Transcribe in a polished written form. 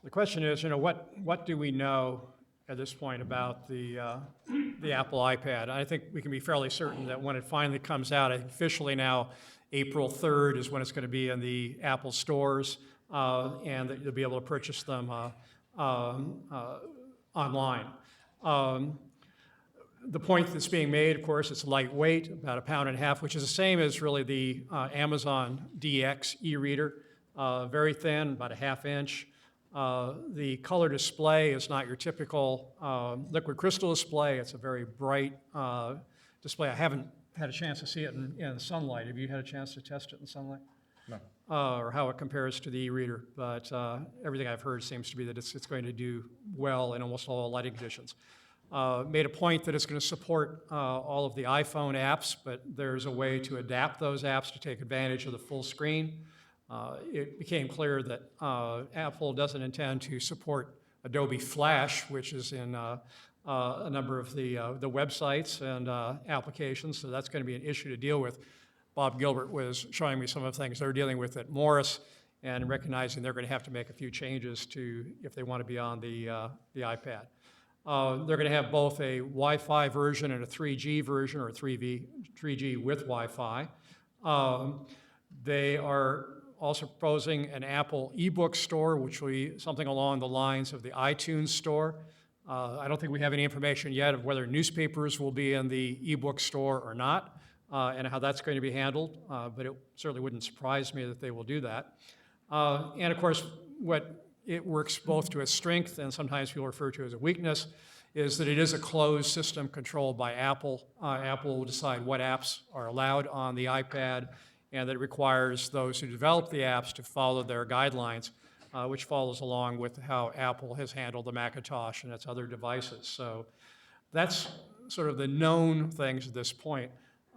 The question is, what do we know at this point about the Apple iPad? I think we can be fairly certain that when it finally comes out, I think officially now, April 3rd is when it's going to be in the Apple stores, and that you'll be able to purchase them online. The point that's being made, of course, it's lightweight, about 1.5 pounds, which is the same as really the Amazon DX e-reader, very thin, about 1/2 inch. The color display is not your typical liquid crystal display. It's a very bright display. I haven't had a chance to see it in sunlight. Have you had a chance to test it in sunlight? No. Or how it compares to the e-reader, but everything I've heard seems to be that it's going to do well in almost all lighting conditions. Made a point that it's going to support all of the iPhone apps, but there's a way to adapt those apps to take advantage of the full screen. It became clear that Apple doesn't intend to support Adobe Flash, which is in a number of the websites and applications, so that's going to be an issue to deal with. Bob Gilbert was showing me some of the things they're dealing with at Morris and recognizing they're going to have to make a few changes if they want to be on the iPad. They're going to have both a Wi-Fi version and a 3G version, or 3G with Wi-Fi. They are also proposing an Apple ebook store, which will be something along the lines of the iTunes store. I don't think we have any information yet of whether newspapers will be in the ebook store or not, and how that's going to be handled, but it certainly wouldn't surprise me that they will do that. And of course, what it works both to its strength and sometimes people refer to as a weakness, is that it is a closed system controlled by Apple. Apple will decide what apps are allowed on the iPad, and that it requires those who develop the apps to follow their guidelines, which follows along with how Apple has handled the Macintosh and its other devices. So that's sort of the known things at this point.